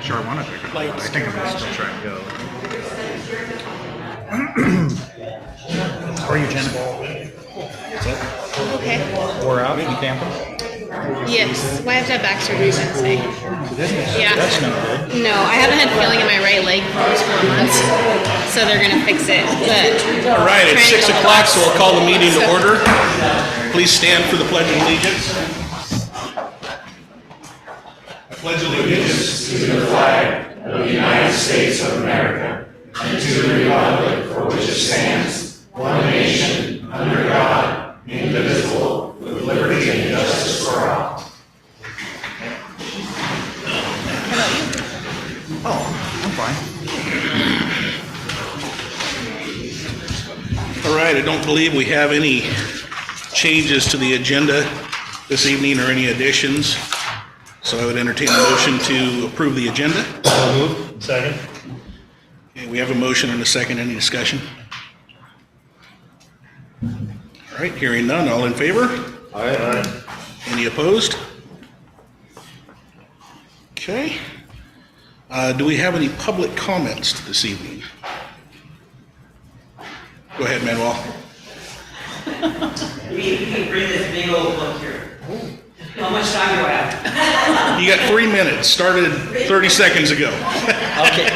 sure I want to pick it up. I think I'm going to still try and go. How are you, Jen? Okay. We're out. You camping? Yes. Well, I have to have back surgery Wednesday. Yeah. That's no good. No, I haven't had feeling in my right leg for almost 4 months, so they're gonna fix it. But All right, it's 6 o'clock, so we'll call the meeting to So- order. Please stand for the Pledge of Allegiance. I pledge allegiance to the flag of the United States of America and to the republic for which it stands, one nation, under God, indivisible, with liberty and justice for all. Oh, I'm fine. All right, I don't believe we have any changes to the agenda this evening or any additions. So I would entertain a motion to approve the agenda. Second. Okay, we have a motion and a second. Any discussion? All right, hearing none. All in favor? Aye. Any opposed? Okay. Do we have any public comments this evening? Go ahead, Manuel. You can bring this big old book here. How much time do I have? You got 3 minutes. Started 30 seconds ago. Okay.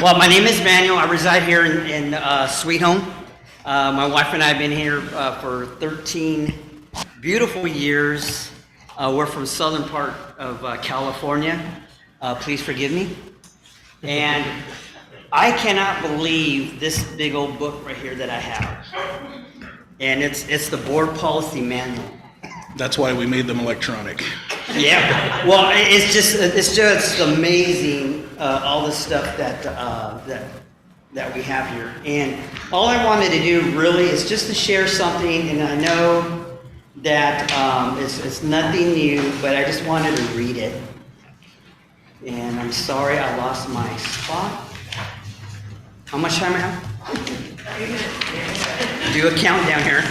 Well, my name is Manuel. I reside here in Sweet Home. My wife and I have been here for 13 beautiful years. We're from southern part of California. Please forgive me. And I cannot believe this big old book right here that I have. And it's the board policy manual. That's why we made them electronic. Yeah. Well, it's just amazing all the stuff that we have here. And all I wanted to do really is just to share something. And I know that it's nothing new, but I just wanted to read it. And I'm sorry I lost my spot. How much time I have? Do a countdown here.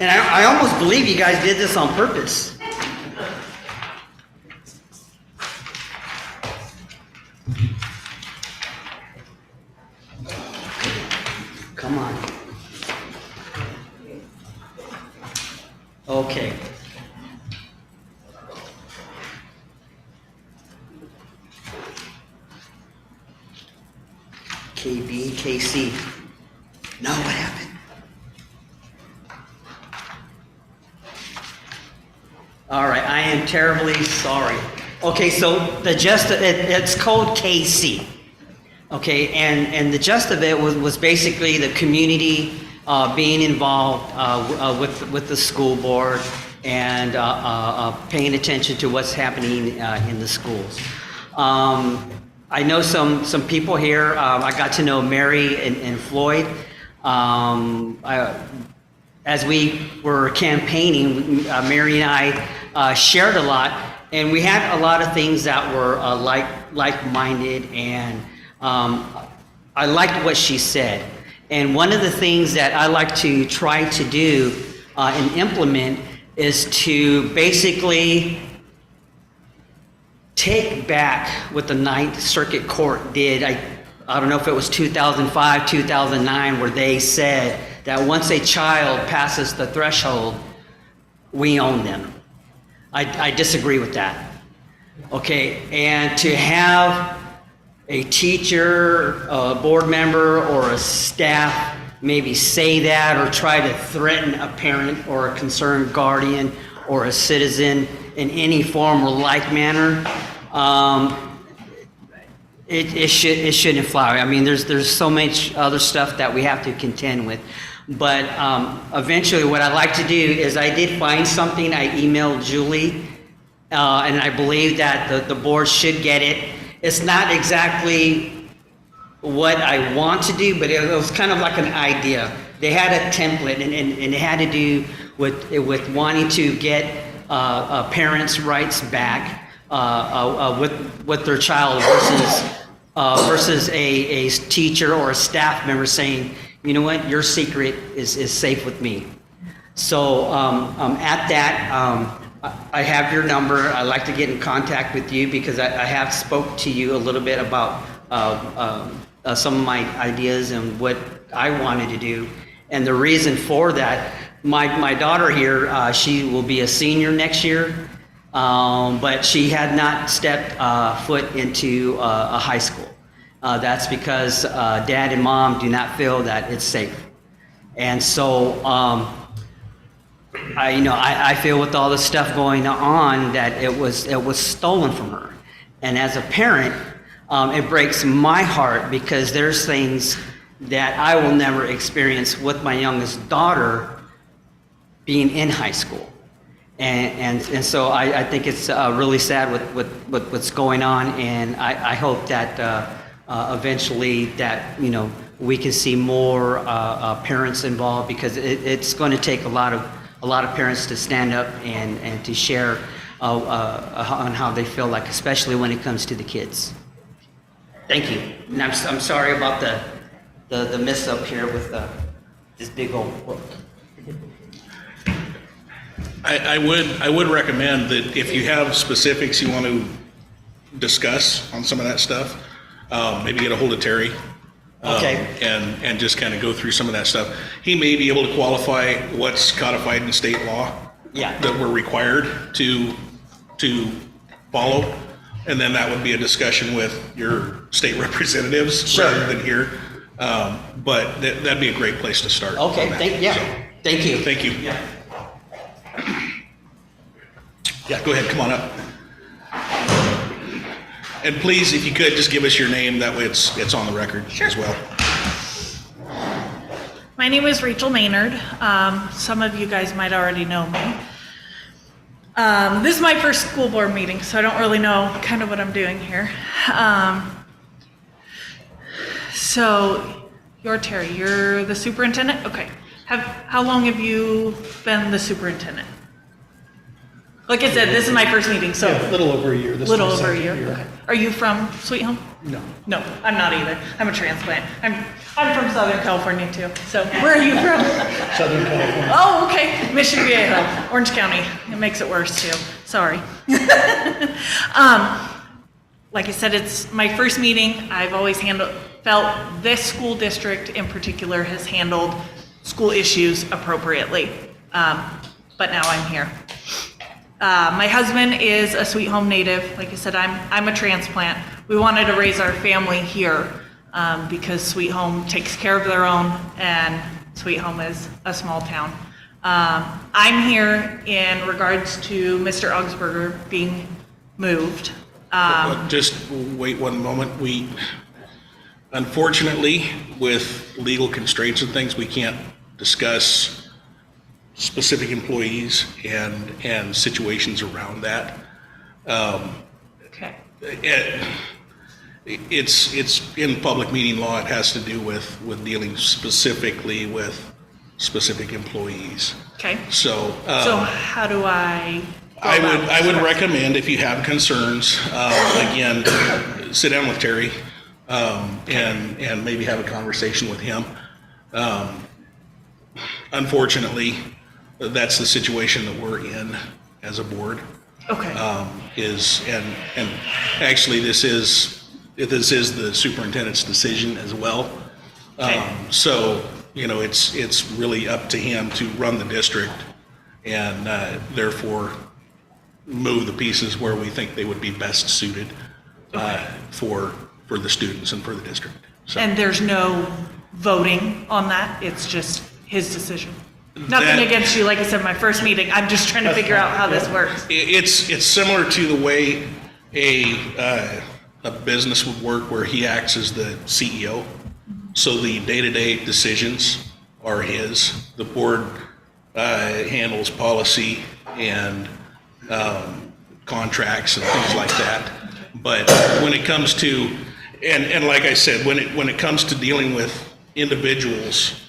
And I almost believe you guys did this on purpose. Come on. Okay. KB, KC. No, what happened? All right, I am terribly sorry. Okay, so the gist of it's called KC. Okay, and the gist of it was basically the community being involved with the school board and paying attention to what's happening in the schools. I know some people here. I got to know Mary and Floyd. As we were campaigning, Mary and I shared a lot, and we had a lot of things that were like-minded, and I liked what she said. And one of the things that I like to try to do and implement is to basically take back what the Ninth Circuit Court did. I don't know if it was 2005, 2009, where they said that once a child passes the threshold, we own them. I disagree with that. Okay, and to have a teacher, a board member, or a staff maybe say that or try to threaten a parent or a concerned guardian or a citizen in any form or like manner, it shouldn't fly. I mean, there's so much other stuff that we have to contend with. But eventually what I like to do is I did find something. I emailed Julie, and I believe that the board should get it. It's not exactly what I want to do, but it was kind of like an idea. They had a template, and it had to do with wanting to get parents' rights back with their child versus a teacher or a staff member saying, you know what, your secret is safe with me. So at that, I have your number. I'd like to get in contact with you because I have spoke to you a little bit about some of my ideas and what I wanted to do. And the reason for that, my daughter here, she will be a senior next year, but she had not stepped foot into a high school. That's because dad and mom do not feel that it's safe. And so I feel with all the stuff going on that it was stolen from her. And as a parent, it breaks my heart because there's things that I will never experience with my youngest daughter being in high school. And so I think it's really sad with what's going on, and I hope that eventually that we can see more parents involved, because it's going to take a lot of parents to stand up and to share on how they feel like, especially when it comes to the kids. Thank you. And I'm sorry about the mess up here with this big old book. I would recommend that if you have specifics you want to discuss on some of that stuff, maybe get a hold of Terry. Okay. And just kind of go through some of that stuff. He may be able to qualify what's codified in state law. Yeah. That we're required to follow. And then that would be a discussion with your state representatives Sure. rather than here. But that'd be a great place to start. Okay, on that. thank you. Thank you. Yeah. Yeah, go ahead, come on up. And please, if you could, just give us your name, that way it's on the record as well. My name is Rachel Maynard. Some of you guys might already know me. This is my first school board meeting, so I don't really know kind of what I'm doing here. So, you're Terry, you're the superintendent? Okay. How long have you been the superintendent? Like I said, this is my first meeting, so. Yeah, a little over a year. This is Little my over a second year. Okay. Are you from Sweet Home? No. No, I'm not either. I'm a transplant. I'm from Southern California too. So where are you from? Southern California. Oh, okay. Mission Viejo, Orange County. It makes it worse too. Sorry. Like I said, it's my first meeting. I've always felt this school district in particular has handled school issues appropriately. But now I'm here. My husband is a Sweet Home native. Like I said, I'm a transplant. We wanted to raise our family here because Sweet Home takes care of their own, and Sweet Home is a small town. I'm here in regards to Mr. Augsburger being moved. Just wait one moment. We, unfortunately, with legal constraints and things, we can't discuss specific employees and situations around that. Okay. It's in public meeting law. It has to do with dealing specifically with specific employees. Okay. So, So how do I go I about would this? recommend, if you have concerns, again, sit down with Terry and maybe have a conversation with him. Unfortunately, that's the situation that we're in as a board. Okay. And actually this is the superintendent's decision as well. Okay. So, it's really up to him to run the district and therefore move the pieces where we think they would be best suited for the students and for the district. So And there's no voting on that? It's just his decision? Nothing That- against you, like I said, my first meeting, I'm just trying to figure out how this works. it's similar to the way a business would work where he acts as the CEO. So the day-to-day decisions are his. The board handles policy and contracts and things like that. But when it comes to, and like I said, when it comes to dealing with individuals,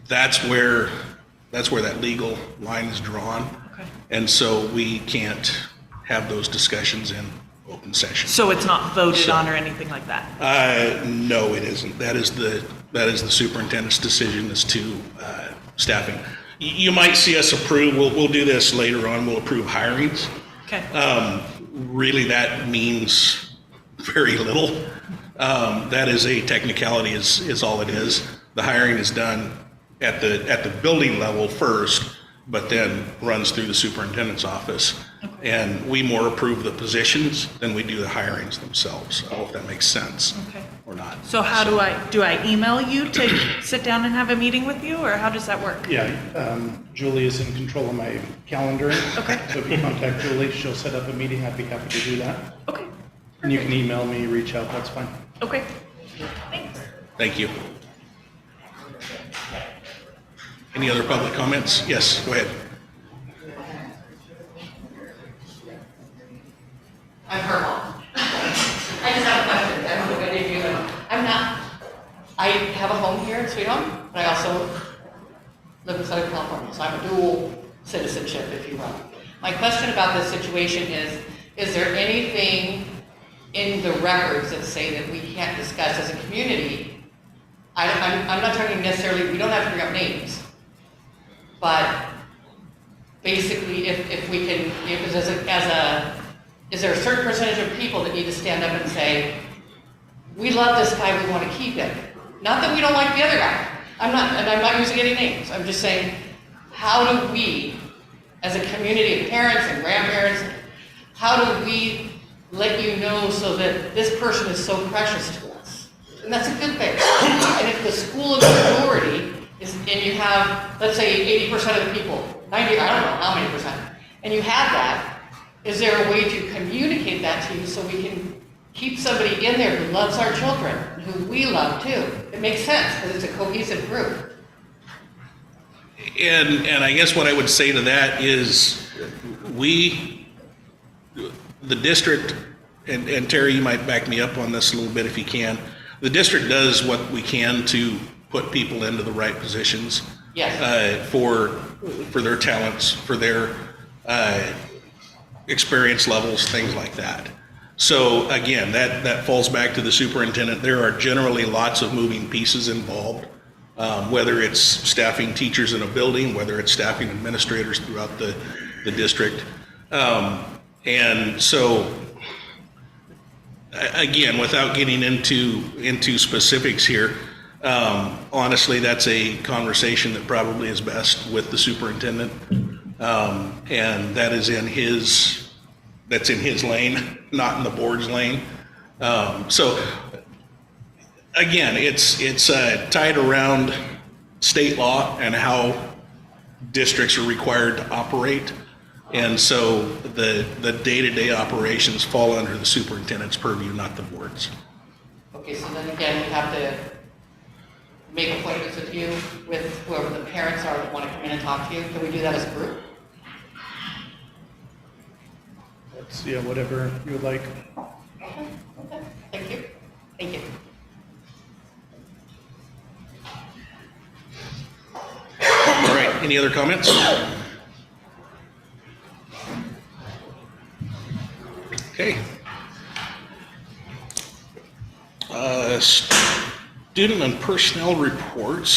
that's where that legal line is drawn. Okay. And so we can't have those discussions in open session. So it's not voted on or anything like that? No, it isn't. That is the superintendent's decision as to staffing. You might see us approve, we'll do this later on, we'll approve hirings. Okay. Really, that means very little. That is a technicality is all it is. The hiring is done at the building level first, but then runs through the superintendent's office. And we more approve the positions than we do the hirings themselves. I don't know if that makes sense Okay. or not. So how do I email you to sit down and have a meeting with you, or how does that work? Yeah, Julie is in control of my calendar. Okay. So if you contact Julie, she'll set up a meeting. I'd be happy to do that. Okay. And you can email me, reach out, that's fine. Okay. Thanks. Thank you. Any other public comments? Yes, go ahead. I'm her mom. I just have a question. I don't know if any of you, I have a home here in Sweet Home, but I also live in Southern California, so I'm a dual citizenship, if you will. My question about this situation is there anything in the records that say that we can't discuss as a community? I'm not talking necessarily, we don't have to bring up names, but basically if we can, is there a certain percentage of people that need to stand up and say, we love this guy, we want to keep him? Not that we don't like the other guy. I'm not using any names. I'm just saying, how do we, as a community of parents and grandparents, how do we let you know so that this person is so precious to us? And that's a good thing. And if the school of majority is, and you have, let's say 80% of the people, 90, I don't know how many percent, and you have that, is there a way to communicate that to you so we can keep somebody in there who loves our children, who we love too? It makes sense because it's a cohesive group. And I guess what I would say to that is the district, and Terry, you might back me up on this a little bit if you can. The district does what we can to put people into the right positions. Yes. For their talents, for their experience levels, things like that. So again, that falls back to the superintendent. There are generally lots of moving pieces involved, whether it's staffing teachers in a building, whether it's staffing administrators throughout the district. And so, again, without getting into specifics here, honestly, that's a conversation that probably is best with the superintendent. And that's in his lane, not in the board's lane. So again, it's tied around state law and how districts are required to operate. And so the day-to-day operations fall under the superintendent's purview, not the board's. Okay, so then again, we have to make appointments with you, with whoever the parents are that want to come in and talk to you. Can we do that as a group? That's, yeah, whatever you would like. Okay, thank you. Thank you. All right, any other comments? Okay. Student and personnel reports,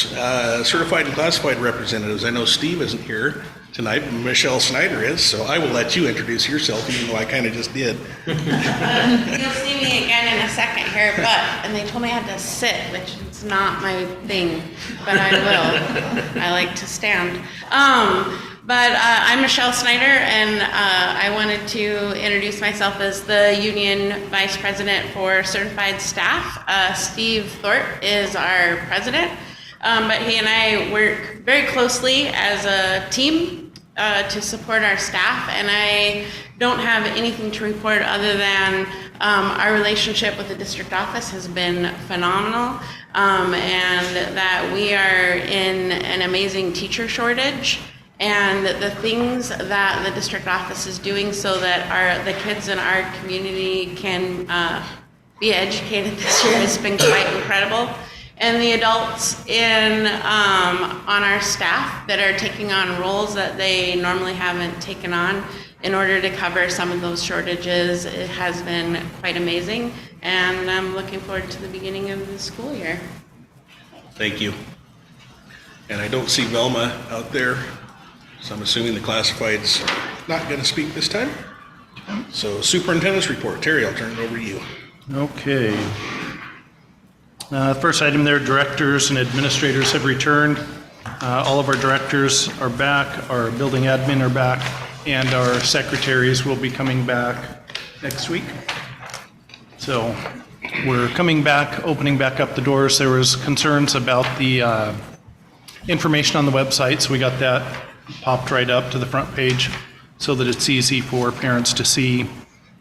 certified and classified representatives. I know Steve isn't here tonight, but Michelle Snyder is, so I will let you introduce yourself, even though I kind of just did. You'll see me again in a second here, and they told me I had to sit, which is not my thing, but I will. I like to stand. But I'm Michelle Snyder, and I wanted to introduce myself as the Union Vice President for Certified Staff. Steve Thorpe is our president, but he and I work very closely as a team to support our staff, and I don't have anything to report other than our relationship with the district office has been phenomenal, and that we are in an amazing teacher shortage. And the things that the district office is doing so that the kids in our community can be educated this year has been quite incredible. And the adults on our staff that are taking on roles that they normally haven't taken on in order to cover some of those shortages, it has been quite amazing. And I'm looking forward to the beginning of the school year. Thank you. And I don't see Velma out there, so I'm assuming the classified's not going to speak this time. So superintendent's report. Terry, I'll turn it over to you. Okay. First item there, directors and administrators have returned. All of our directors are back, our building admin are back, and our secretaries will be coming back next week. So we're coming back, opening back up the doors. There was concerns about the information on the website, so we got that popped right up to the front page so that it's easy for parents to see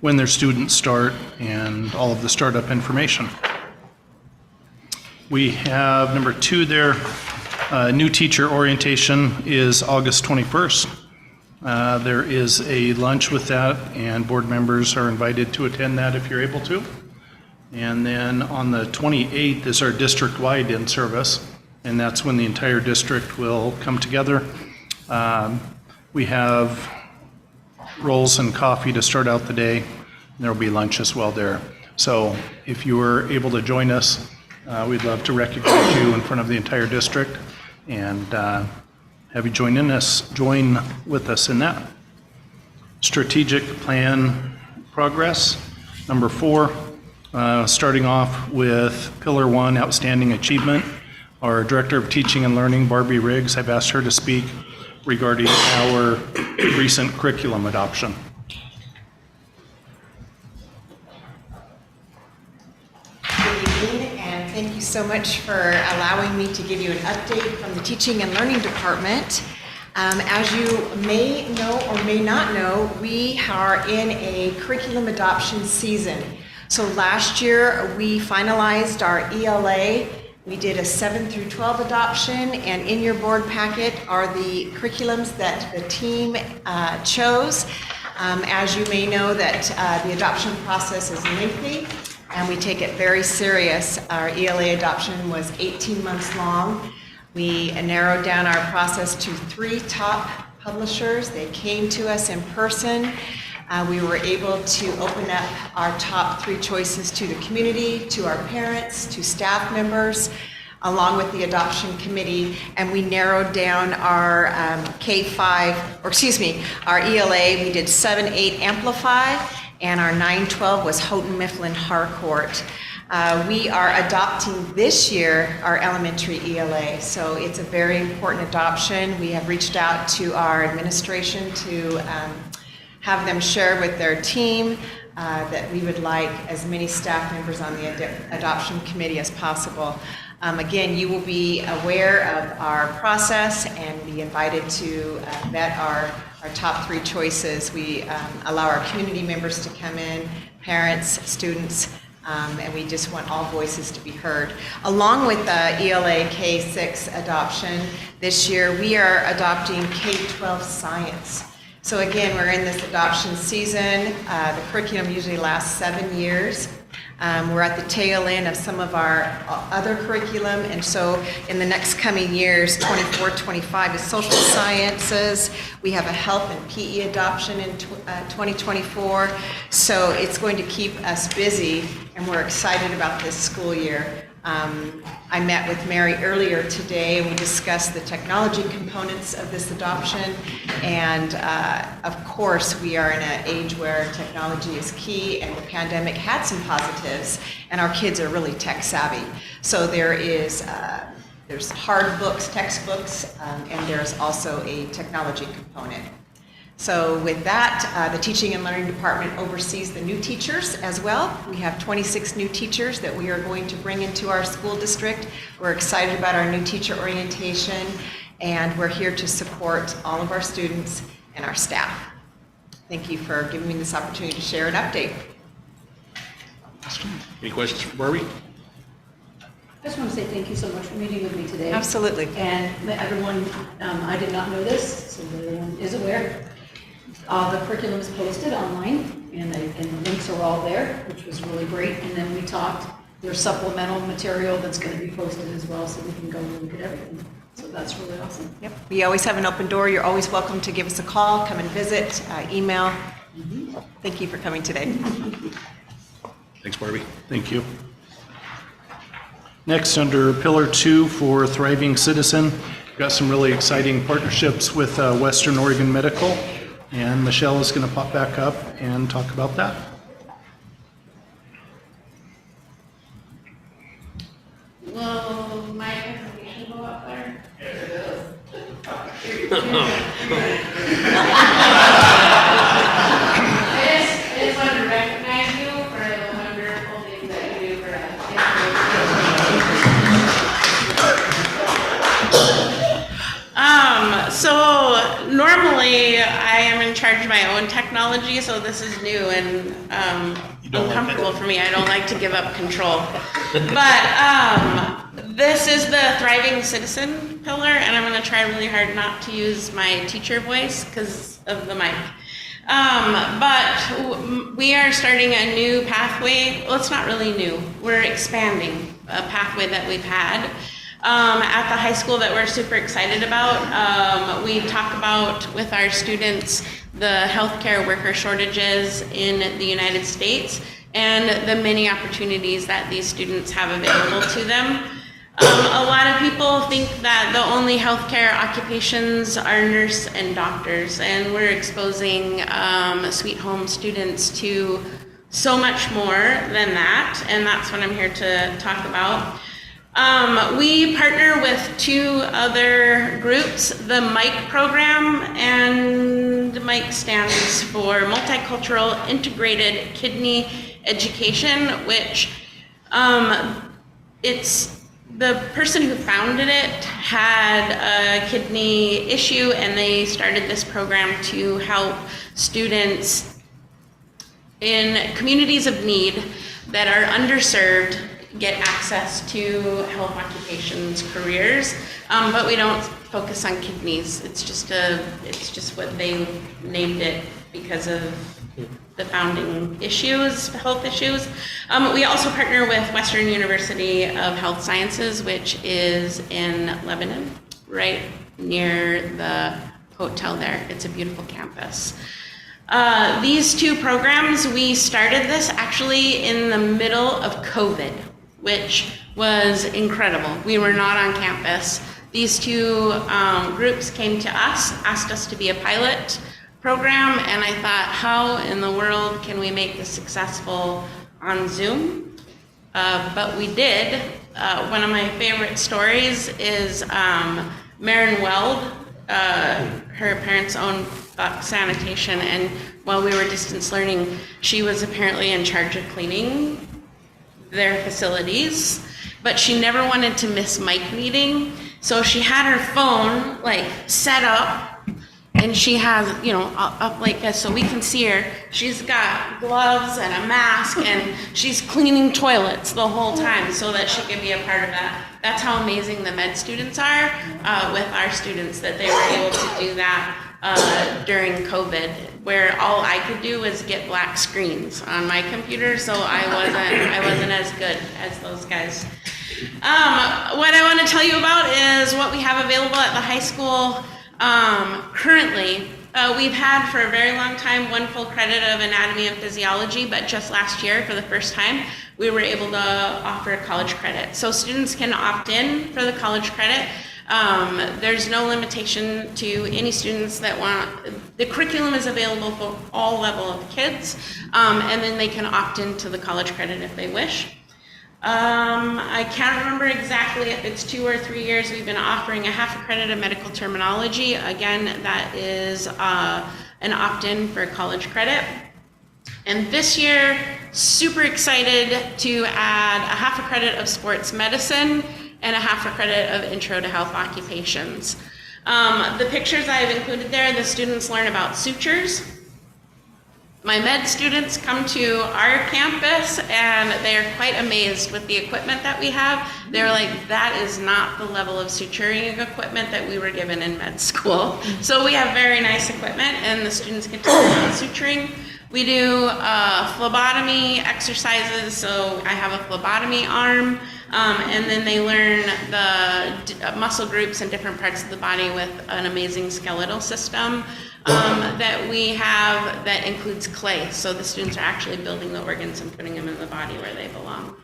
when their students start and all of the startup information. We have number 2 there, new teacher orientation is August 21st. There is a lunch with that, and board members are invited to attend that if you're able to. And then on the 28th is our district-wide in-service, and that's when the entire district will come together. We have rolls and coffee to start out the day, and there will be lunch as well there. So if you were able to join us, we'd love to recognize you in front of the entire district and have you join with us in that. Strategic plan progress, number 4, starting off with Pillar 1, Outstanding Achievement. Our Director of Teaching and Learning, Barbie Riggs, I've asked her to speak regarding our recent curriculum adoption. Good evening, and thank you so much for allowing me to give you an update from the Teaching and Learning Department. As you may know or may not know, we are in a curriculum adoption season. So last year, we finalized our ELA. We did a 7 through 12 adoption, and in your board packet are the curriculums that the team chose. As you may know, that the adoption process is lengthy, and we take it very serious. Our ELA adoption was 18 months long. We narrowed down our process to 3 top publishers. They came to us in person. We were able to open up our top 3 choices to the community, to our parents, to staff members, along with the adoption committee, and we narrowed down our our ELA. We did 7-8 Amplify, and our 9-12 was Houghton Mifflin Harcourt. We are adopting this year our elementary ELA, so it's a very important adoption. We have reached out to our administration to have them share with their team that we would like as many staff members on the adoption committee as possible. Again, you will be aware of our process and be invited to vet our top 3 choices. We allow our community members to come in, parents, students, and we just want all voices to be heard. Along with the ELA K-6 adoption, this year we are adopting K-12 science. So again, we're in this adoption season. The curriculum usually lasts 7 years. We're at the tail end of some of our other curriculum, and so in the next coming years, 24-25 is social sciences. We have a health and PE adoption in 2024. So it's going to keep us busy, and we're excited about this school year. I met with Mary earlier today, and we discussed the technology components of this adoption. And of course, we are in an age where technology is key, and the pandemic had some positives, and our kids are really tech savvy. So there's hard books, textbooks, and there's also a technology component. So with that, the Teaching and Learning Department oversees the new teachers as well. We have 26 new teachers that we are going to bring into our school district. We're excited about our new teacher orientation, and we're here to support all of our students and our staff. Thank you for giving me this opportunity to share an update. Any questions for Barbie? I just want to say thank you so much for meeting with me today. Absolutely. And everyone, I did not know this, so everyone is aware. The curriculum is posted online, and the links are all there, which was really great. And then we talked, there's supplemental material that's going to be posted as well, so we can go and look at everything. So that's really awesome. Yep. We always have an open door. You're always welcome to give us a call, come and visit, email. Thank you for coming today. Thanks, Barbie. Thank you. Next, under Pillar 2 for Thriving Citizen got some really exciting partnerships with Western Oregon Medical, and Michelle is going to pop back up and talk about that. Will my presentation go up there? I just want to recognize you for the wonderful things that you do for us. So normally I am in charge of my own technology, so this is new and uncomfortable for me. I don't like to give up control. But this is the Thriving Citizen pillar, and I'm going to try really hard not to use my teacher voice because of the mic. But we are starting a new pathway. Well, it's not really new. We're expanding a pathway that we've had at the high school that we're super excited about. We talk about with our students the healthcare worker shortages in the United States and the many opportunities that these students have available to them. A lot of people think that the only healthcare occupations are nurse and doctors, and we're exposing Sweet Home students to so much more than that, and that's what I'm here to talk about. We partner with two other groups, the MIKE program, and MIKE stands for Multicultural Integrated Kidney Education, which it's the person who founded it had a kidney issue, and they started this program to help students in communities of need that are underserved get access to health occupations, careers, but we don't focus on kidneys. It's just what they named it because of the founding issues, health issues. We also partner with Western University of Health Sciences, which is in Lebanon, right near the hotel there. It's a beautiful campus. These two programs, we started this actually in the middle of COVID, which was incredible. We were not on campus. These two groups came to us, asked us to be a pilot program, and I thought, how in the world can we make this successful on Zoom? But we did. One of my favorite stories is Marin Weld. Her parents own Buck Sanitation, and while we were distance learning, she was apparently in charge of cleaning their facilities, but she never wanted to miss MIKE meeting, so she had her phone like set up, and she has, up like this so we can see her. She's got gloves and a mask, and she's cleaning toilets the whole time so that she can be a part of that. That's how amazing the med students are with our students, that they were able to do that during COVID, where all I could do was get black screens on my computer, so I wasn't as good as those guys. What I want to tell you about is what we have available at the high school. Currently, we've had for a very long time 1 full credit of anatomy and physiology, but just last year, for the first time, we were able to offer college credit. So students can opt in for the college credit. There's no limitation to any students that want. The curriculum is available for all level of kids, and then they can opt into the college credit if they wish. I can't remember exactly if it's 2 or 3 years. We've been offering a half a credit of medical terminology. Again, that is an opt-in for college credit. And this year, super excited to add a half a credit of sports medicine and a half a credit of intro to health occupations. The pictures I've included there, the students learn about sutures. My med students come to our campus and they're quite amazed with the equipment that we have. They're like, that is not the level of suturing equipment that we were given in med school. So we have very nice equipment, and the students get to learn about suturing. We do phlebotomy exercises, so I have a phlebotomy arm, and then they learn the muscle groups and different parts of the body with an amazing skeletal system that we have that includes clay. So the students are actually building the organs and putting them in the body where they belong.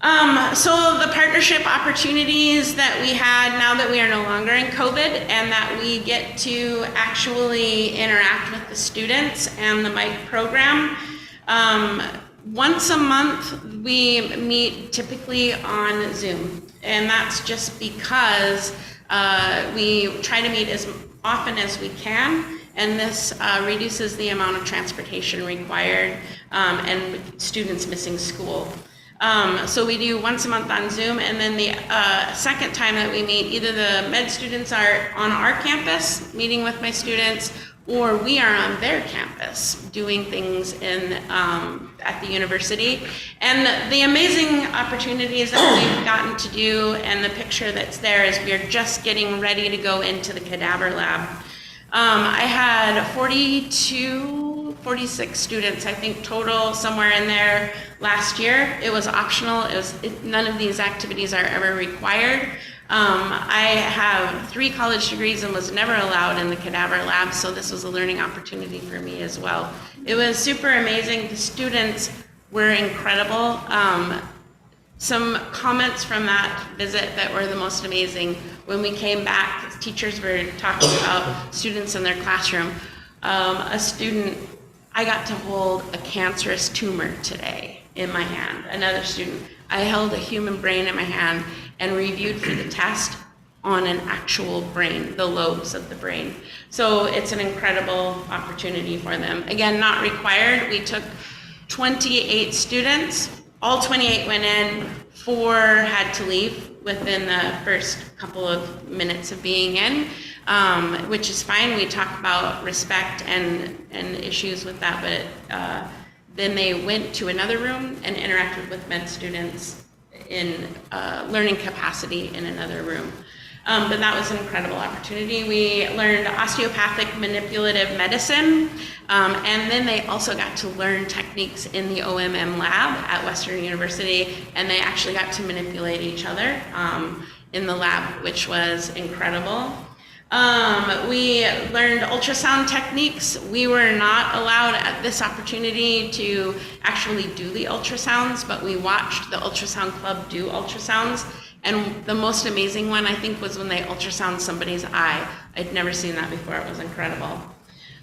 So the partnership opportunities that we had now that we are no longer in COVID and that we get to actually interact with the students and the MIC program. Once a month, we meet typically on Zoom. And that's just because we try to meet as often as we can. And this reduces the amount of transportation required and students missing school. So we do once a month on Zoom, and then the second time that we meet, either the med students are on our campus meeting with my students, or we are on their campus doing things in at the university. And the amazing opportunities that we've gotten to do, and the picture that's there is we're just getting ready to go into the cadaver lab. I had 46 students, I think, total, somewhere in there last year. It was optional. None of these activities are ever required. I have 3 college degrees and was never allowed in the cadaver lab, so this was a learning opportunity for me as well. It was super amazing. The students were incredible. Some comments from that visit that were the most amazing. When we came back, teachers were talking about students in their classroom. A student, I got to hold a cancerous tumor today in my hand. Another student, I held a human brain in my hand and reviewed for the test on an actual brain, the lobes of the brain. So it's an incredible opportunity for them. Again, not required. We took 28 students. All 28 went in, 4 had to leave within the first couple of minutes of being in, which is fine. We talk about respect and issues with that, but then they went to another room and interacted with med students in learning capacity in another room. But that was an incredible opportunity. We learned osteopathic manipulative medicine, and then they also got to learn techniques in the OMM lab at Western University, and they actually got to manipulate each other in the lab, which was incredible. We learned ultrasound techniques. We were not allowed at this opportunity to actually do the ultrasounds, but we watched the ultrasound club do ultrasounds. And the most amazing one, I think, was when they ultrasound somebody's eye. I'd never seen that before. It was incredible.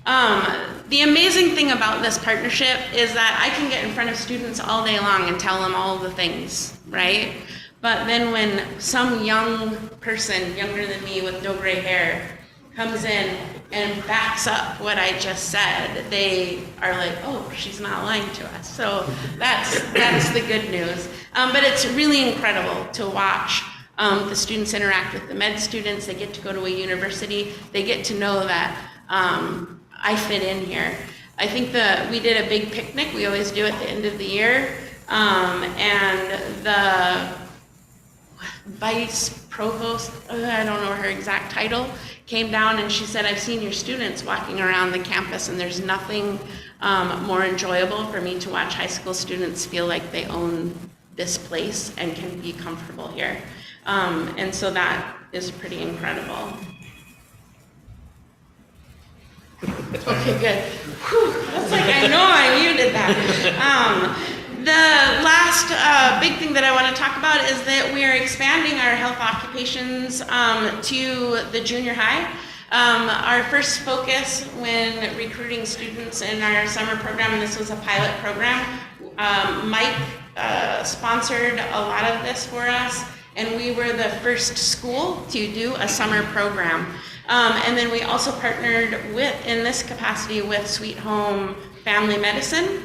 The amazing thing about this partnership is that I can get in front of students all day long and tell them all the things, right? But then when some young person, younger than me with no gray hair, comes in and backs up what I just said, they are like, oh, she's not lying to us. So that's the good news. But it's really incredible to watch the students interact with the med students. They get to go to a university. They get to know that I fit in here. I think we did a big picnic. We always do at the end of the year. And the vice provost, I don't know her exact title, came down and she said, I've seen your students walking around the campus, and there's nothing more enjoyable for me to watch high school students feel like they own this place and can be comfortable here. And so that is pretty incredible. Okay, good. Whew, that's like, I know I muted that. The last big thing that I want to talk about is that we are expanding our health occupations to the junior high. Our first focus when recruiting students in our summer program, and this was a pilot program, Mike sponsored a lot of this for us, and we were the first school to do a summer program. And then we also partnered in this capacity with Sweet Home Family Medicine,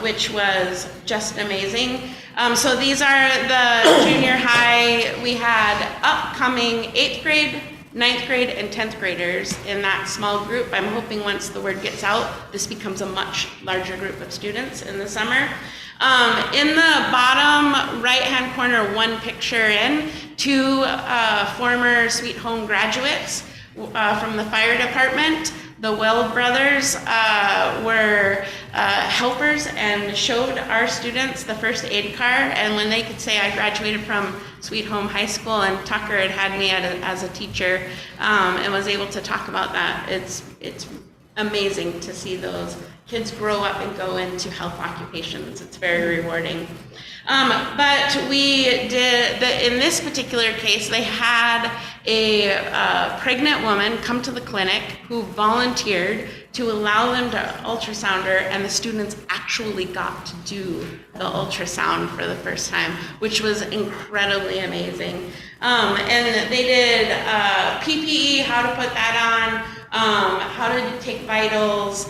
which was just amazing. So these are the junior high. We had upcoming 8th grade, 9th grade, and 10th graders in that small group. I'm hoping once the word gets out, this becomes a much larger group of students in the summer. In the bottom right-hand corner, one picture in, 2 former Sweet Home graduates from the fire department. The Well brothers were helpers and showed our students the first aid car, and when they could say, I graduated from Sweet Home High School, and Tucker had me as a teacher and was able to talk about that, it's amazing to see those kids grow up and go into health occupations. It's very rewarding. But we did, in this particular case, they had a pregnant woman come to the clinic who volunteered to allow them to ultrasound her, and the students actually got to do the ultrasound for the first time, which was incredibly amazing. And they did PPE, how to put that on, how to take vitals,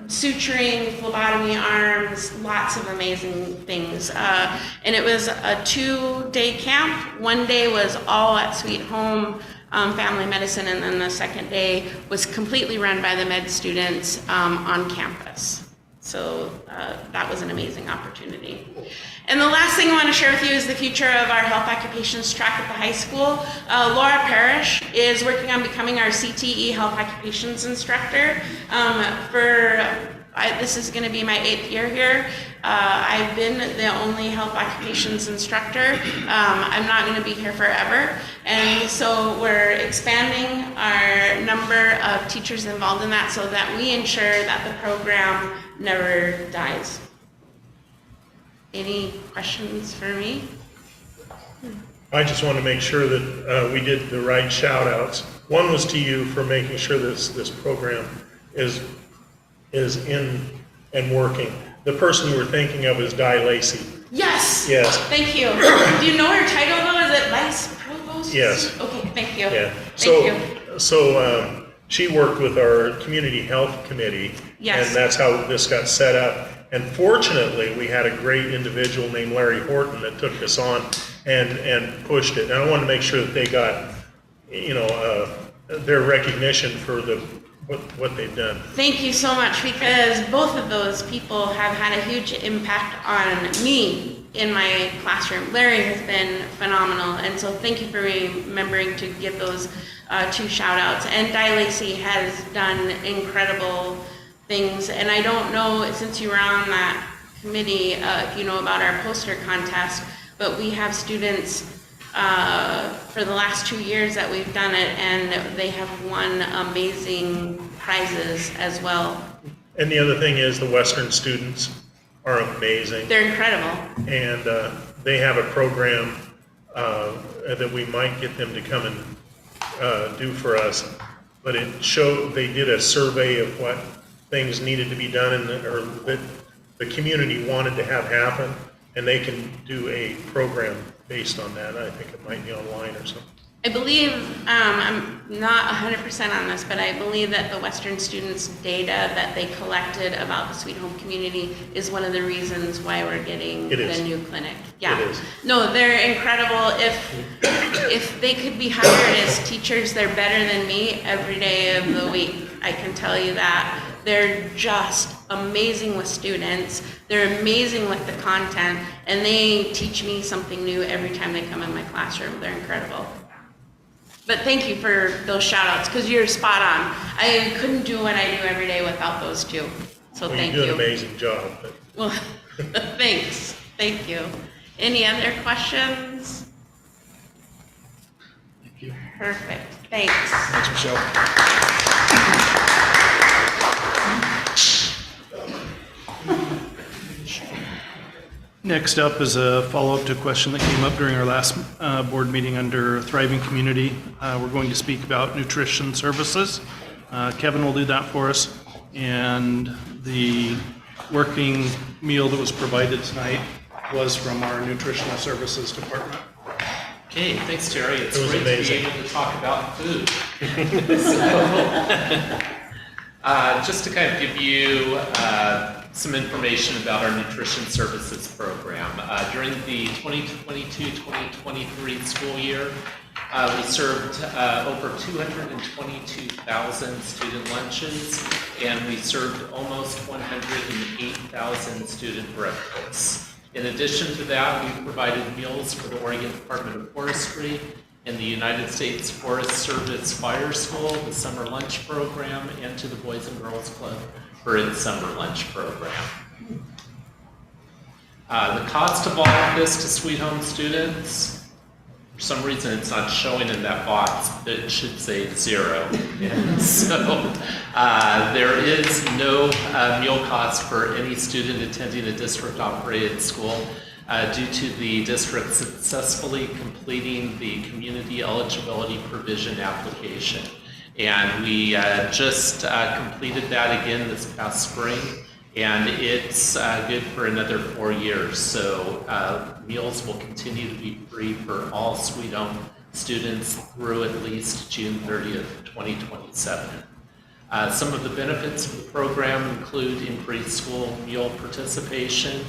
suturing, phlebotomy arms, lots of amazing things. And it was a 2-day camp. One day was all at Sweet Home Family Medicine, and then the second day was completely run by the med students on campus. So that was an amazing opportunity. And the last thing I want to share with you is the future of our health occupations track at the high school. Laura Parrish is working on becoming our CTE health occupations instructor. This is going to be my 8th year here. I've been the only health occupations instructor. I'm not going to be here forever. And so we're expanding our number of teachers involved in that so that we ensure that the program never dies. Any questions for me? I just want to make sure that we did the right shout outs. One was to you for making sure this program is in and working. The person you were thinking of is Di Lacey. Yes. Yes. Thank you. Do you know her title though? Is it Vice Provost? Yes. Okay, thank you. Yeah. Thank you. So she worked with our community health committee. Yes. And that's how this got set up. And fortunately, we had a great individual named Larry Horton that took this on and pushed it. And I wanted to make sure that they got, their recognition for what they've done. Thank you so much, because both of those people have had a huge impact on me in my classroom. Larry has been phenomenal, and so thank you for remembering to give those 2 shout outs. And Di Lacey has done incredible things, and I don't know, since you were on that committee, if you know about our poster contest, but we have students for the last 2 years that we've done it, and they have won amazing prizes as well. And the other thing is the Western students are amazing. They're incredible. And they have a program that we might get them to come and do for us. But it showed, they did a survey of what things needed to be done or that the community wanted to have happen, and they can do a program based on that. I think it might be online or something. I believe, I'm not 100% on this, but I believe that the Western students' data that they collected about the Sweet Home community is one of the reasons why we're getting the new clinic. Yeah. It is. No, they're incredible. If they could be hired as teachers, they're better than me every day of the week. I can tell you that. They're just amazing with students. They're amazing with the content, and they teach me something new every time they come in my classroom. They're incredible. But thank you for those shout outs, because you're spot on. I couldn't do what I do every day without those 2. So thank you. You do an amazing job. But. Well, thanks. Thank you. Any other questions? Thank you. Perfect. Thanks. Thanks, Michelle. Next up is a follow-up to a question that came up during our last board meeting under Thriving Community. We're going to speak about nutrition services. Kevin will do that for us. And the working meal that was provided tonight was from our nutritional services department. Okay, thanks, Terry. It's It was great amazing. to be able to talk about food. Just to kind of give you some information about our nutrition services program. During the 2022-2023 school year, we served over 222,000 student lunches, and we served almost 108,000 student breakfasts. In addition to that, we provided meals for the Oregon Department of Forestry and the United States Forest Service Fire School, the summer lunch program, and to the Boys and Girls Club for its summer lunch program. The cost of all of this to Sweet Home students For some reason, it's not showing in that box, but it should say 0. And so there is no meal cost for any student attending a district-operated school due to the district successfully completing the community eligibility provision application. And we just completed that again this past spring, and it's good for another 4 years. So meals will continue to be free for all Sweet Home students through at least June 30th, 2027. Some of the benefits of the program include increased school meal participation.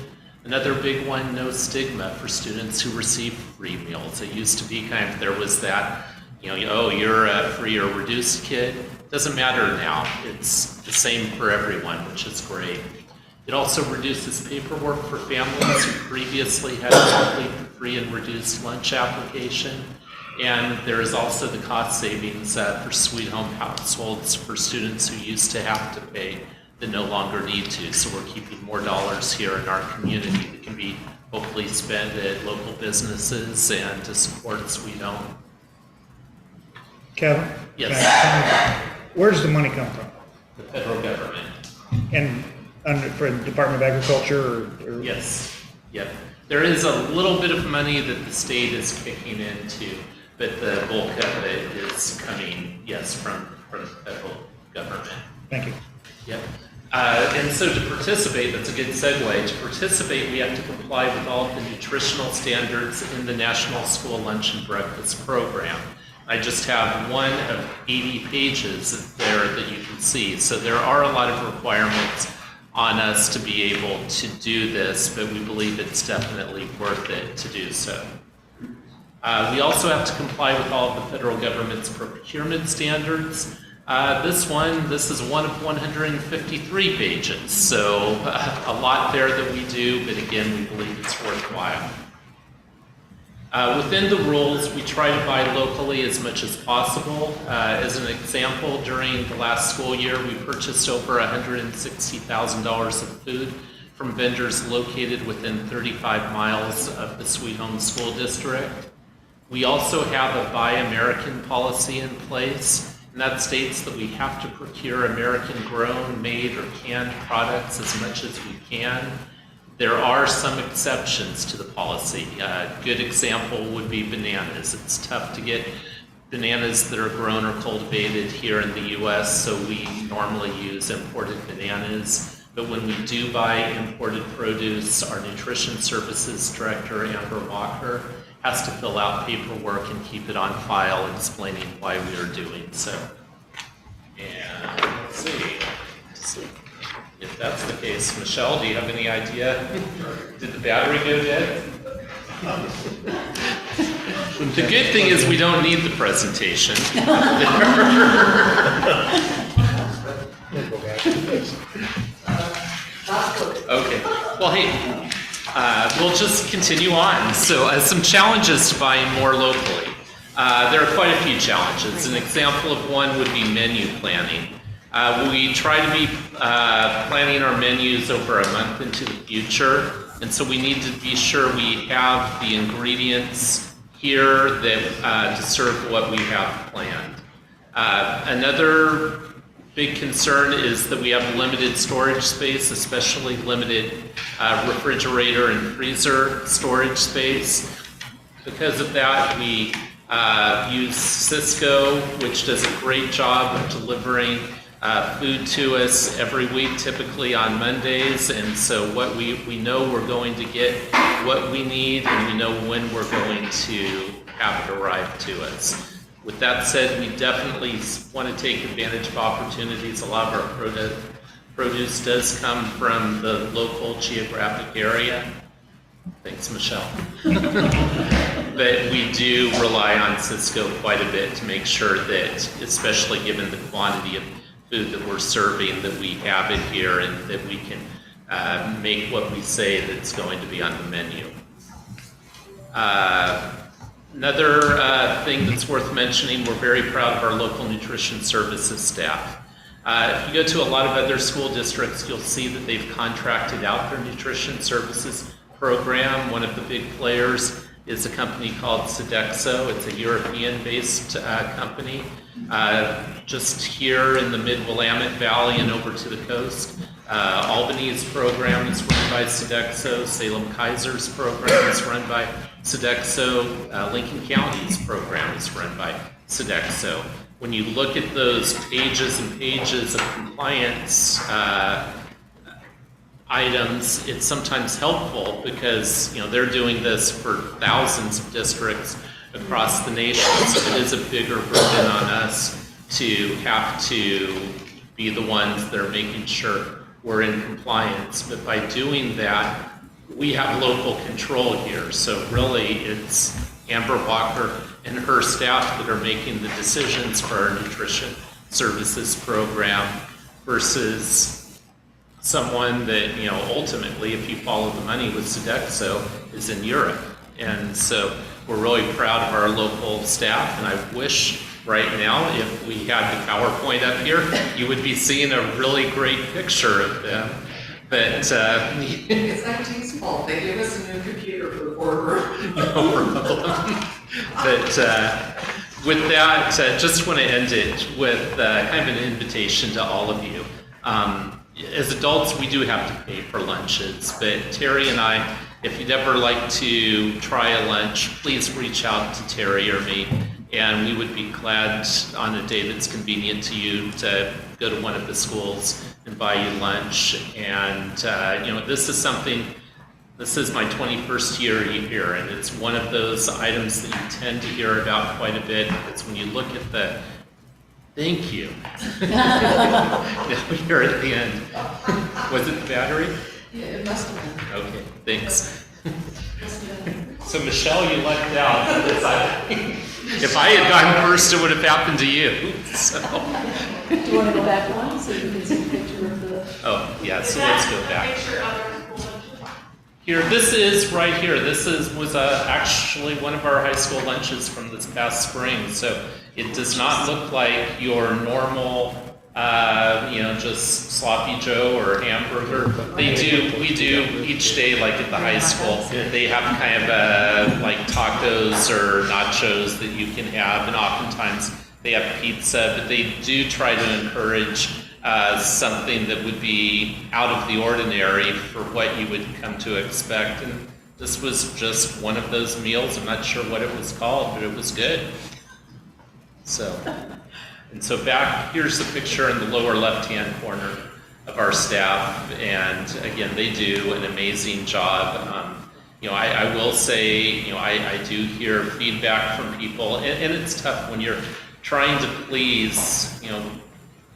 Another big one, no stigma for students who receive free meals. It used to be kind of, there was that, oh, you're a free or reduced kid. Doesn't matter now. It's the same for everyone, which is great. It also reduces paperwork for families who previously had to complete the free and reduced lunch application. And there is also the cost savings for Sweet Home households for students who used to have to pay that no longer need to. So we're keeping more dollars here in our community that can be hopefully spent at local businesses and to support Sweet Home. Kevin? Yes. Where does the money come from? The federal government. And for the Department of Agriculture or? Yes. Yep. There is a little bit of money that the state is kicking into, but the bulk of it is coming, yes, from the federal government. Thank you. Yep. And so to participate, that's a good segue. To participate, we have to comply with all of the nutritional standards in the National School Lunch and Breakfast Program. I just have one of 80 pages there that you can see. So there are a lot of requirements on us to be able to do this, but we believe it's definitely worth it to do so. We also have to comply with all of the federal government's procurement standards. This is one of 153 pages, so a lot there that we do, but again, we believe it's worthwhile. Within the rules, we try to buy locally as much as possible. As an example, during the last school year, we purchased over $160,000 of food from vendors located within 35 miles of the Sweet Home School District. We also have a Buy American policy in place, and that states that we have to procure American-grown, made, or canned products as much as we can. There are some exceptions to the policy. A good example would be bananas. It's tough to get bananas that are grown or cultivated here in the U.S., so we normally use imported bananas. But when we do buy imported produce, our Nutrition Services Director, Amber Walker, has to fill out paperwork and keep it on file explaining why we are doing so. And let's see. If that's the case, Michelle, do you have any idea? Did the battery go dead? The good thing is we don't need the presentation. Okay. Well, hey, we'll just continue on. So some challenges to buying more locally. There are quite a few challenges. An example of one would be menu planning. We try to be planning our menus over a month into the future, and so we need to be sure we have the ingredients here that to serve what we have planned. Another big concern is that we have limited storage space, especially limited refrigerator and freezer storage space. Because of that, we use Sysco, which does a great job of delivering food to us every week, typically on Mondays, and so what we know we're going to get what we need, and we know when we're going to have it arrive to us. With that said, we definitely want to take advantage of opportunities. A lot of our produce does come from the local geographic area. Thanks, Michelle. But we do rely on Sysco quite a bit to make sure that, especially given the quantity of food that we're serving, that we have it here and that we can make what we say that's going to be on the menu. Another thing that's worth mentioning, we're very proud of our local nutrition services staff. If you go to a lot of other school districts, you'll see that they've contracted out their nutrition services program. One of the big players is a company called Sodexo. It's a European-based company, just here in the mid-Willamette Valley and over to the coast. Albany's program is run by Sodexo. Salem-Kaiser's program is run by Sodexo. Lincoln County's program is run by Sodexo. When you look at those pages and pages of compliance items, it's sometimes helpful because they're doing this for thousands of districts across the nation. So it is a bigger burden on us to have to be the ones that are making sure we're in compliance. But by doing that, we have local control here. So really, it's Amber Walker and her staff that are making the decisions for our nutrition services program versus someone that, ultimately, if you follow the money with Sodexo, is in Europe. And so we're really proud of our local staff, and I wish right now, if we had the PowerPoint up here, you would be seeing a really great picture of them. But It's IT's fault. They gave us a new computer for the boardroom. no problem. But with that, just want to end it with kind of an invitation to all of you. As adults, we do have to pay for lunches, but Terry and I, if you'd ever like to try a lunch, please reach out to Terry or me, and we would be glad on a day that's convenient to you to go to one of the schools and buy you lunch. And this is my 21st year here, and it's one of those items that you tend to hear about quite a bit. It's when you look at the thank you. Here at the end. Was it the battery? Yeah, it must have been. Okay, thanks. So Michelle, you lucked out. If I had gone first, it would have happened to you. So. Do you want to go back one so you can see a picture of the? Oh, yeah, so let's go back. Here, this is right here. This was actually one of our high school lunches from this past spring. So it does not look like your normal, just sloppy Joe or hamburger. We do each day, like at the high school, they have kind of like tacos or nachos that you can have, and oftentimes they have pizza, but they do try to encourage something that would be out of the ordinary for what you would come to expect. And this was just one of those meals. I'm not sure what it was called, but it was good. So back, here's the picture in the lower left-hand corner of our staff. And again, they do an amazing job. I will say, I do hear feedback from people, and it's tough when you're trying to please,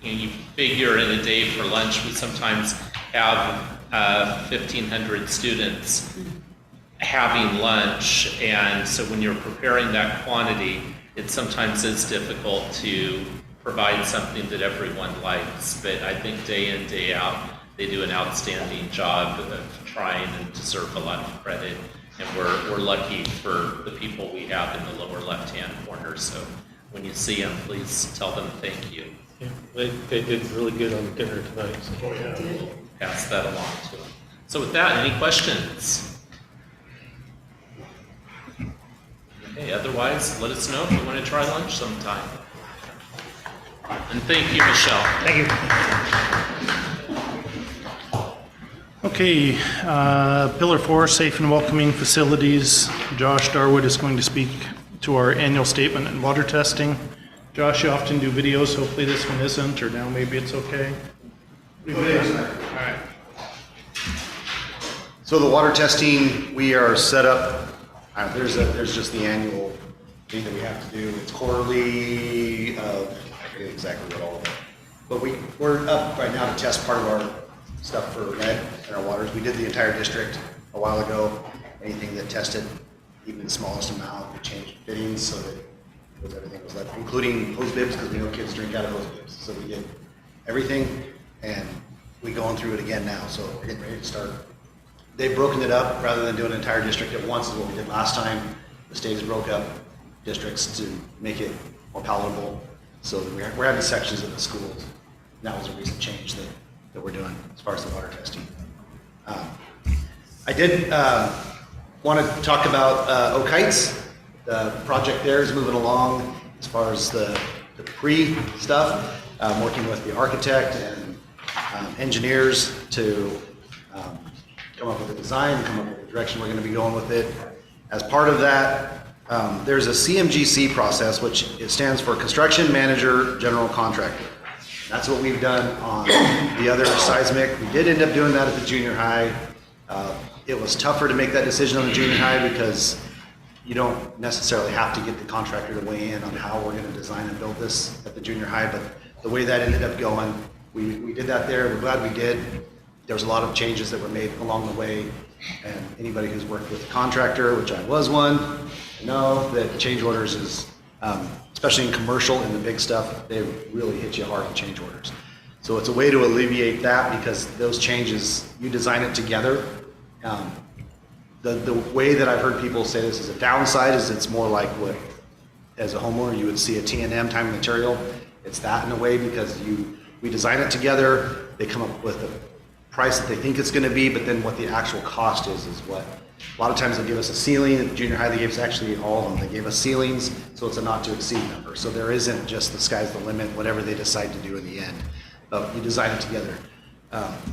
you figure in a day for lunch, we sometimes have 1,500 students having lunch, and so when you're preparing that quantity, it sometimes is difficult to provide something that everyone likes. But I think day in, day out, they do an outstanding job of trying and deserve a lot of credit. And we're lucky for the people we have in the lower left-hand corner. So when you see them, please tell them thank you. Yeah, they did really good on dinner tonight. So. Pass that along to them. So with that, any questions? Okay, otherwise, let us know if you want to try lunch sometime. And thank you, Michelle. Thank you. Okay, Pillar 4, Safe and Welcoming Facilities. Josh Darwood is going to speak to our annual statement and water testing. Josh, you often do videos. Hopefully this one isn't, or now maybe it's okay. All right. So the water testing, we are set up. There's just the annual thing that we have to do. It's quarterly. I forget exactly what all of it. But we're up right now to test part of our stuff for lead in our waters. We did the entire district a while ago. Anything that tested even the smallest amount, we changed fittings so that everything was lead, including hose bibs, because we know kids drink out of hose bibs. So we did everything, and we're going through it again now. So we're getting ready to start. They've broken it up rather than doing an entire district at once, is what we did last time. The states broke up districts to make it more palatable. So we're having sections of the schools. That was a recent change that we're doing as far as the water testing. I did Want to talk about Oak Heights. The project there is moving along as far as the pre-stuff. Working with the architect and engineers to come up with a design, come up with the direction we're going to be going with it. As part of that, there's a CMGC process, which it stands for Construction Manager General Contractor. That's what we've done on the other seismic. We did end up doing that at the junior high. It was tougher to make that decision on the junior high because you don't necessarily have to get the contractor to weigh in on how we're going to design and build this at the junior high, but the way that ended up going, we did that there. We're glad we did. There was a lot of changes that were made along the way, and anybody who's worked with a contractor, which I was one, know that change orders is, especially in commercial and the big stuff, they really hit you hard in change orders. So it's a way to alleviate that because those changes, you design it together. The way that I've heard people say this is a downside is it's more like what, as a homeowner, you would see a T&M, time and material. It's that in a way because we design it together, they come up with a price that they think it's going to be, but then what the actual cost is what. A lot of times they'll give us a ceiling. At the junior high, they gave us actually all of them. They gave us ceilings, so it's a not to exceed number. So there isn't just the sky's the limit, whatever they decide to do in the end. But you design it together.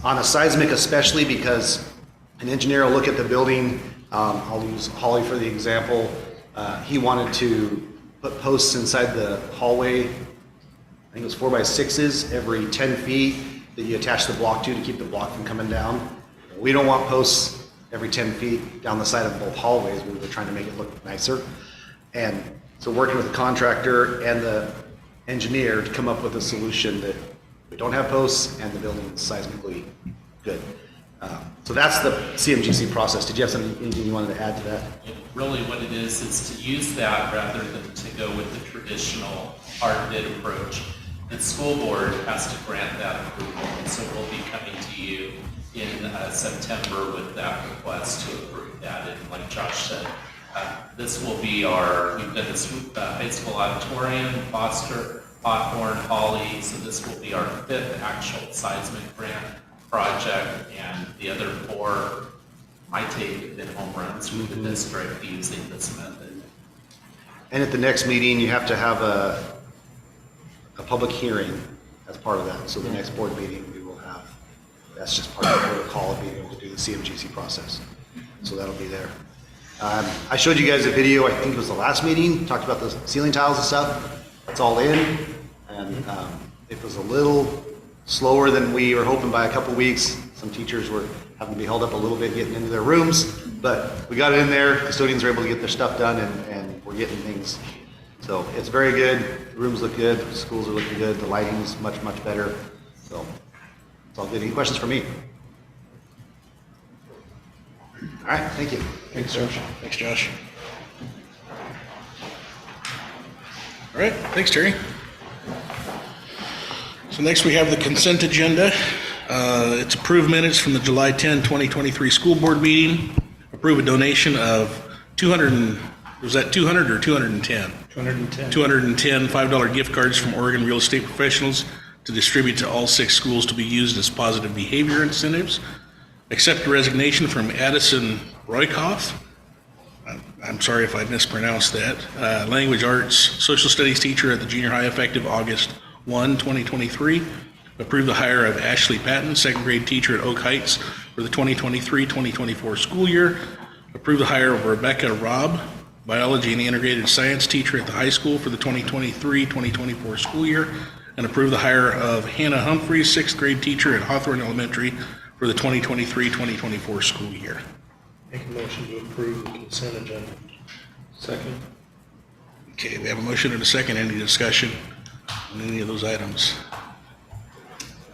On a seismic especially because an engineer will look at the building. I'll use Holly for the example. He wanted to put posts inside the hallway. I think it was 4x6s every 10 feet that you attach the block to keep the block from coming down. We don't want posts every 10 feet down the side of both hallways. We were trying to make it look nicer. And so working with the contractor and the engineer to come up with a solution that we don't have posts and the building is seismically good. So that's the CMGC process. Did you have anything you wanted to add to that? Really what it is to use that rather than to go with the traditional hard bid approach. The school board has to grant that approval, and so we'll be coming to you in September with that request to approve that. And like Josh said, this will be we've done this high school auditorium, Foster, Hawthorne, Holly, so this will be our 5th actual seismic grant project, and the other 4, I take it, home runs with the district using this method. And at the next meeting, you have to have a public hearing as part of that. So the next board meeting, we will have, that's just part of the protocol of being able to do the CMGC process. So that'll be there. I showed you guys a video, I think it was the last meeting, talked about the ceiling tiles and stuff. It's all in, and it was a little slower than we were hoping by a couple weeks. Some teachers were having to be held up a little bit getting into their rooms, but we got it in there. Custodians were able to get their stuff done, and we're getting things. So it's very good. The rooms look good. The schools are looking good. The lighting's much, much better. So it's all good. Any questions for me? All right, thank you. Thanks, Josh. Thanks, Josh. All right, thanks, Terry. So next we have the consent agenda. It's approved minutes from the July 10, 2023 school board meeting. Approve a donation of 200 or 210? 210. 210 $5 gift cards from Oregon Real Estate Professionals to distribute to all 6 schools to be used as positive behavior incentives. Accept a resignation from Addison Roykoff. I'm sorry if I mispronounced that. Language arts, social studies teacher at the junior high effective August 1, 2023. Approve the hire of Ashley Patton, 2nd grade teacher at Oak Heights for the 2023-2024 school year. Approve the hire of Rebecca Robb, biology and integrated science teacher at the high school for the 2023-2024 school year. And approve the hire of Hannah Humphreys, 6th grade teacher at Hawthorne Elementary for the 2023-2024 school year. Make a motion to approve the consent agenda. Second. Okay, we have a motion and a second. Any discussion on any of those items?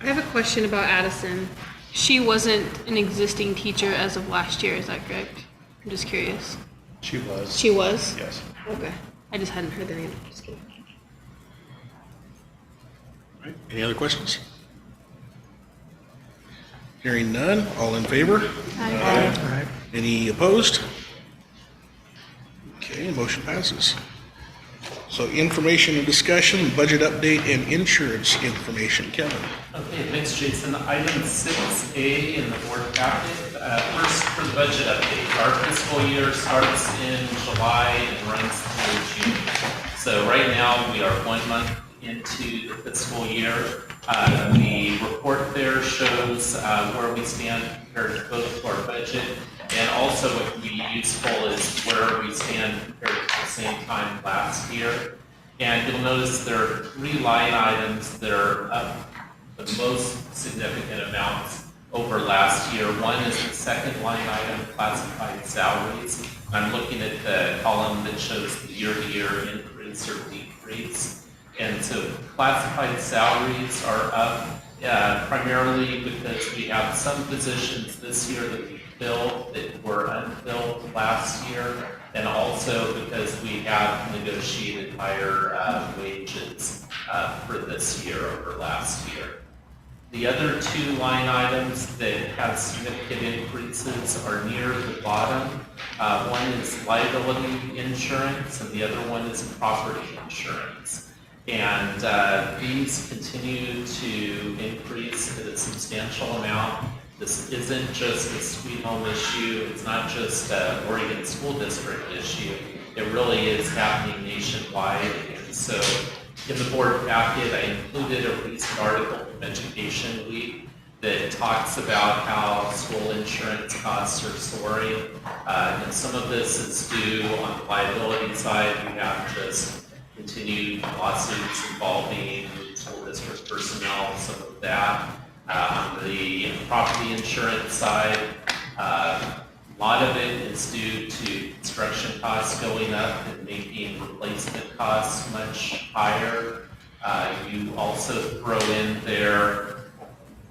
I have a question about Addison. She wasn't an existing teacher as of last year, is that correct? I'm just curious. She was. She was? Yes. Okay. I just hadn't heard the name. Just kidding. All right, any other questions? Hearing none, all in favor? Aye. Any opposed? Okay, motion passes. So information and discussion, budget update, and insurance information. Kevin? Okay, thanks, Jason. Item 6A in the board packet, First, for the budget update, our fiscal year starts in July and runs through June. So right now, we are 1 month into the fiscal year. The report there shows where we stand compared to both our budget, and also what can be useful is where we stand compared to the same time last year. And you'll notice there are 3 line items that are up the most significant amounts over last year. One is the second line item, classified salaries. I'm looking at the column that shows the year-to-year increase or decrease. And so classified salaries are up primarily because we have some positions this year that we filled that were unfilled last year, and also because we have negotiated higher wages for this year over last year. The other 2 line items that have significant increases are near the bottom. One is liability insurance, and the other one is property insurance. And these continue to increase at a substantial amount. This isn't just a Sweet Home issue. It's not just an Oregon School District issue. It really is happening nationwide. And so in the board packet, I included a recent article from Education Week that talks about how school insurance costs are soaring. And some of this is due on the liability side. We have just continued lawsuits involving school district personnel, some of that. On the property insurance side, a lot of it is due to construction costs going up and making replacement costs much higher. You also throw in there,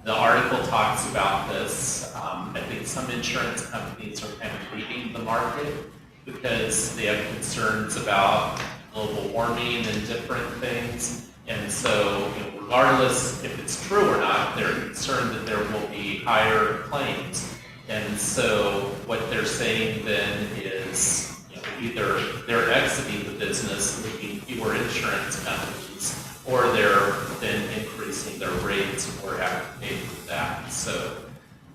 the article talks about this. I think some insurance companies are kind of leaving the market because they have concerns about global warming and different things. And so, regardless if it's true or not, they're concerned that there will be higher claims. And so what they're saying then is, either they're exiting the business, leaving fewer insurance companies, or they're then increasing their rates or have to pay for that. So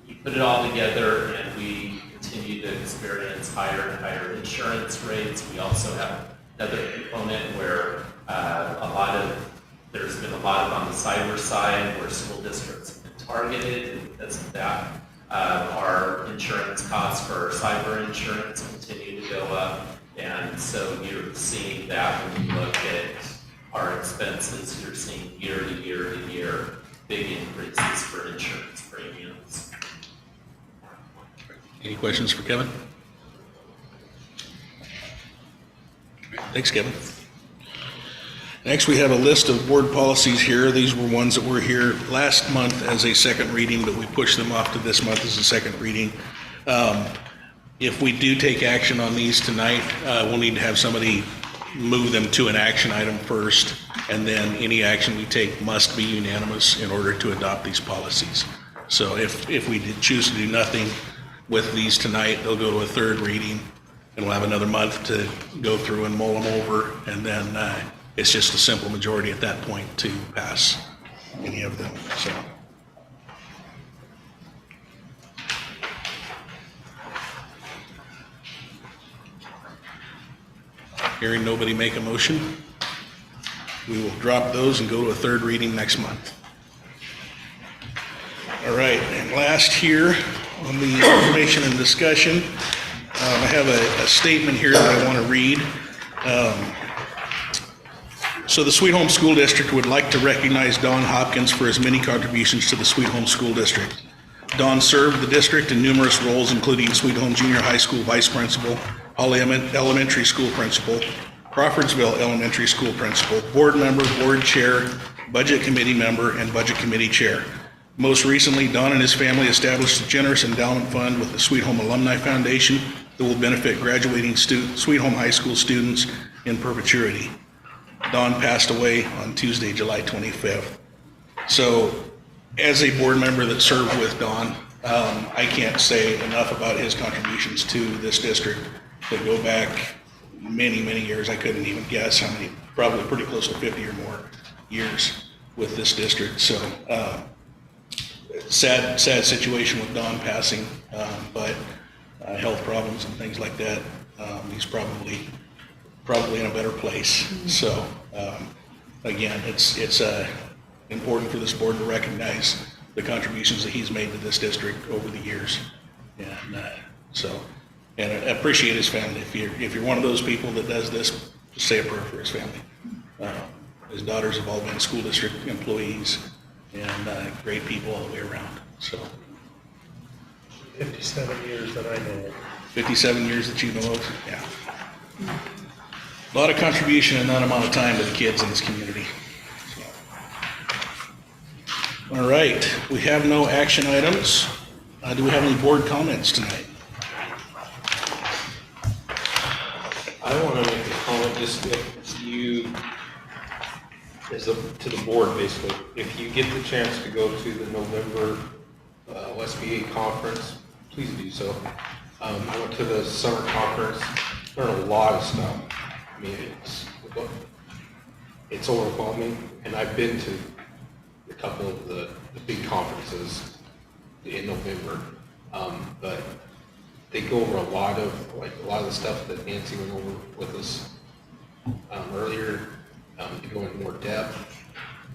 you put it all together and we continue to experience higher and higher insurance rates. We also have another component where there's been a lot of on the cyber side where school districts have been targeted, and because of that, our insurance costs for our cyber insurance continue to go up. And so you're seeing that when you look at our expenses, you're seeing year to year to year big increases for insurance premiums. Any questions for Kevin? Thanks, Kevin. Next, we have a list of board policies here. These were ones that were here last month as a second reading, but we pushed them off to this month as a second reading. If we do take action on these tonight, we'll need to have somebody move them to an action item first, and then any action we take must be unanimous in order to adopt these policies. So if we did choose to do nothing with these tonight, they'll go to a third reading, and we'll have another month to go through and mull them over, and then it's just a simple majority at that point to pass any of them. So. Hearing nobody make a motion, we will drop those and go to a third reading next month. All right, and last here on the information and discussion, I have a statement here that I want to read. So the Sweet Home School District would like to recognize Don Hopkins for his many contributions to the Sweet Home School District. Don served the district in numerous roles, including Sweet Home Junior High School Vice Principal, Holly Elementary School Principal, Crawfordsville Elementary School Principal, Board Member, Board Chair, Budget Committee Member, and Budget Committee Chair. Most recently, Don and his family established a generous endowment fund with the Sweet Home Alumni Foundation that will benefit graduating Sweet Home High School students in perpetuity. Don passed away on Tuesday, July 25th. So, as a board member that served with Don, I can't say enough about his contributions to this district that go back many, many years. I couldn't even guess how many, probably pretty close to 50 or more years with this district. So, sad situation with Don passing, but health problems and things like that. He's probably in a better place. So again, it's important for this board to recognize the contributions that he's made to this district over the years, and and I appreciate his family. If you're one of those people that does this, just say a prayer for his family. His daughters have all been school district employees and great people all the way around. So 57 years that I know of. 57 years that you know of, yeah. A lot of contribution in that amount of time to the kids in this community. All right, we have no action items. Do we have any board comments tonight? I want to make a comment, just if you, to the board basically, if you get the chance to go to the November OSBA conference, please do so. I went to the summer conference, learned a lot of stuff. I mean, it's overwhelming, and I've been to a couple of the big conferences in November, but they go over a lot of the stuff that Nancy went over with us earlier. They go into more depth.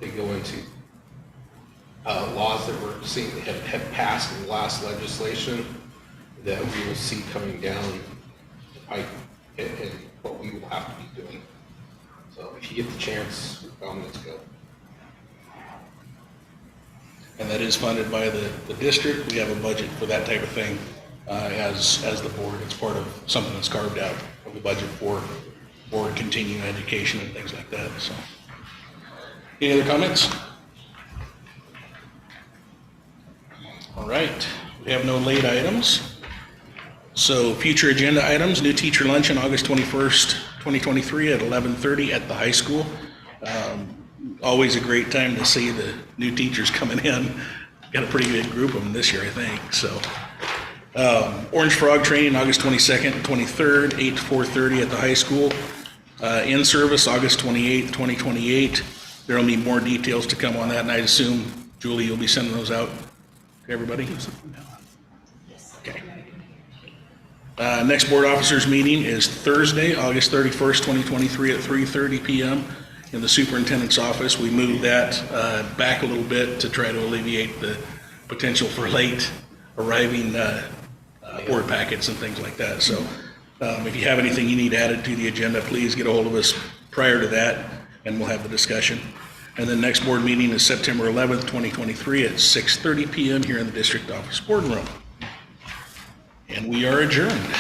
They go into laws that we're seeing have passed in the last legislation that we will see coming down the pike and what we will have to be doing. So if you get the chance, let's go. And that is funded by the district. We have a budget for that type of thing as the board. It's part of something that's carved out of the budget for continuing education and things like that. So, any other comments? All right, we have no late items. So future agenda items, new teacher luncheon August 21st, 2023 at 11:30 at the high school. Always a great time to see the new teachers coming in. Got a pretty good group of them this year, I think. So Orange Frog training August 22nd and 23rd, 8 to 4:30 at the high school. In-service August 28th, 2028. There will be more details to come on that, and I assume, Julie, you'll be sending those out to everybody? Okay. Next board officers meeting is Thursday, August 31st, 2023 at 3:30 p.m. in the superintendent's office. We moved that back a little bit to try to alleviate the potential for late arriving board packets and things like that. So if you have anything you need added to the agenda, please get a hold of us prior to that and we'll have the discussion. And then next board meeting is September 11th, 2023 at 6:30 p.m. here in the district office boardroom. And we are adjourned.